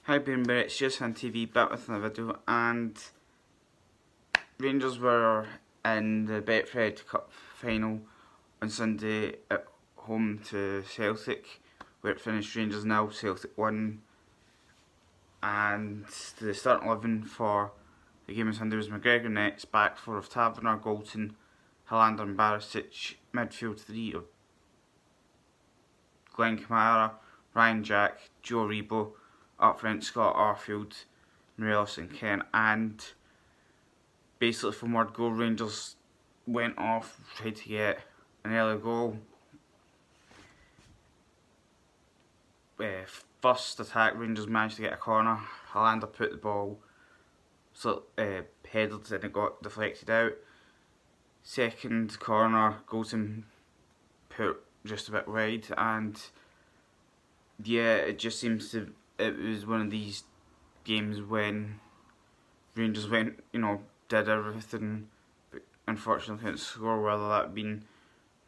Hi Boomer, it's just on TV, back with another video, and Rangers were in the Betfred Cup final on Sunday at home to Celtic, where it finished Rangers 0, Celtic 1, and the starting 11 for the game on Sunday was McGregor nets, back four of Taverner, Golton, Helander and Barisic, midfield three of Glenn Kamara, Ryan Jack, Joe Rebo, up front Scott Arfield, Morelos and Kent, and basically from word go, Rangers went off, tried to get an early goal. First attack, Rangers managed to get a corner. Helander put the ball headed and it got deflected out. Second corner, Golden put just a bit wide, and yeah, it just seems to, it was one of these games when Rangers went, did everything, but unfortunately couldn't score, whether that been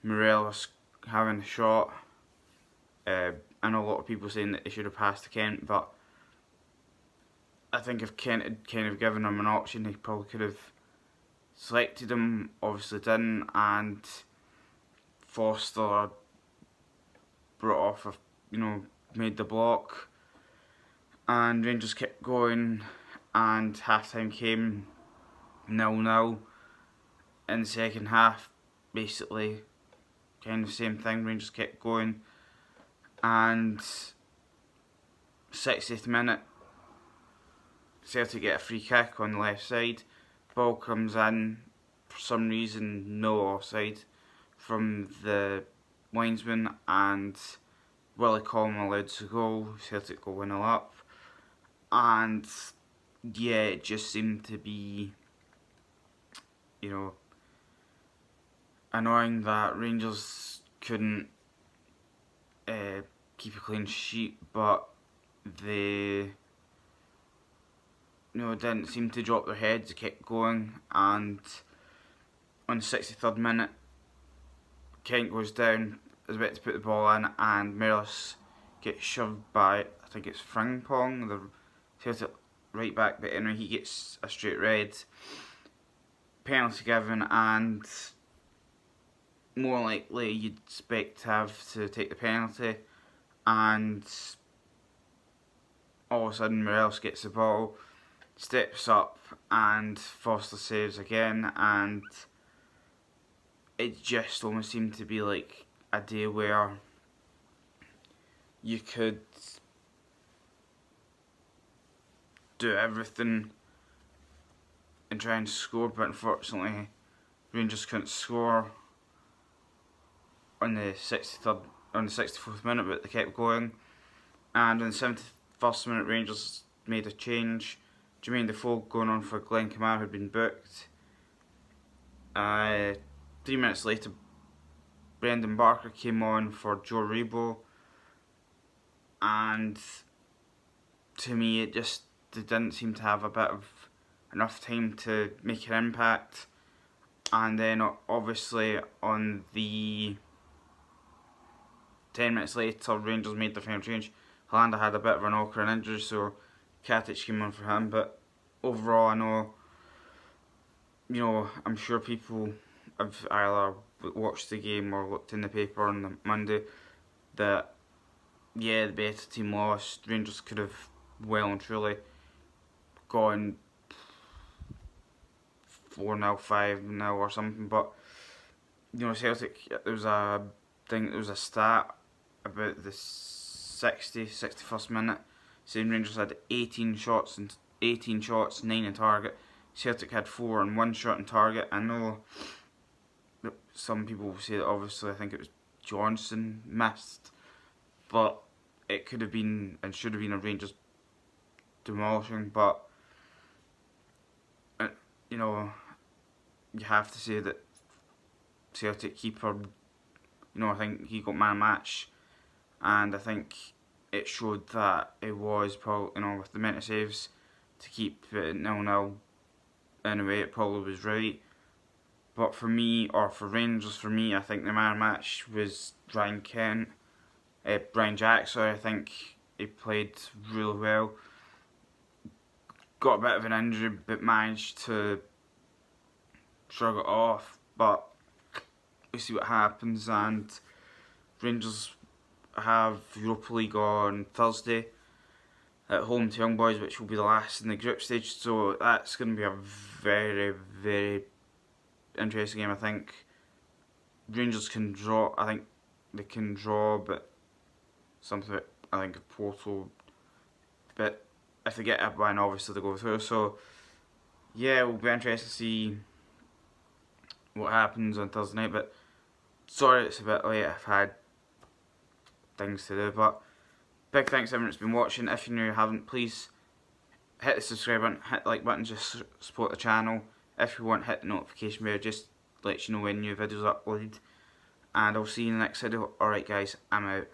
Morelos having a shot. I know a lot of people saying that they should have passed to Kent, but I think if Kent had kind of given him an option, he probably could have selected him, obviously didn't, and Foster brought off made the block, and Rangers kept going, and half time came 0-0. In the second half, basically kind of same thing, Rangers kept going, and 60th minute Celtic get a free kick on the left side, ball comes in, for some reason no offside from the linesman, and Willie Collum allowed to go, Celtic go 1-0 up, and yeah, it just seemed to be, annoying that Rangers couldn't keep a clean sheet, but they didn't seem to drop their heads, they kept going, and on the 63rd minute Kent goes down, is about to put the ball in, and Morelos gets shoved by, I think it's Frimpong, the Celtic right back, but anyway, he gets a straight red, penalty given, and more likely you'd expect to have to take the penalty, and all of a sudden Morelos gets the ball, steps up, and Foster saves again, and it just almost seemed to be like a day where you could do everything and try and score, but unfortunately Rangers couldn't score on the 64th minute, but they kept going, and in the 71st minute Rangers made a change. Jermaine Defoe going on for Glenn Kamara had been booked. 3 minutes later Brendan Barker came on for Joe Rebo, and to me they didn't seem to have a bit of enough time to make an impact. And then obviously on the 10 minutes later Rangers made the final change. Helander had a bit of an awkward injury, so Katic came on for him, but overall I know, I'm sure people have either watched the game or looked in the paper on the Monday that, yeah, the better team lost. Rangers could have well and truly gone 4-0, 5-0 or something, but Celtic, there was a stat about the 61st minute saying Rangers had 18 shots, 9 in target. Celtic had 4 and 1 shot in target. I know that some people will say that obviously I think it was Johnson missed, but it could have been and should have been a Rangers demolishing, but you have to say that Celtic keeper, I think he got man of match, and I think it showed that it was probably, with the amount of saves to keep it 0-0 anyway, it probably was right. But for me, or for Rangers, I think the man of match was Ryan Jack, sorry, I think he played really well. got a bit of an injury but managed to shrug it off, but we'll see what happens. And Rangers have Europa League on Thursday at home to Young Boys, which will be the last in the group stage, so that's going to be a very, very interesting game. I think Rangers can draw, I think they can draw, but something that I think Porto, but if they get a win, obviously they go through. So yeah, it will be interesting to see what happens on Thursday night. But sorry it's a bit late, I've had things to do. But big thanks to everyone that's been watching. If you're new and haven't, please hit the subscribe button, hit the like button, just support the channel. If you want, hit the notification bell, just lets you know when new videos are uploaded. And I'll see you in the next video. Alright guys, I'm out.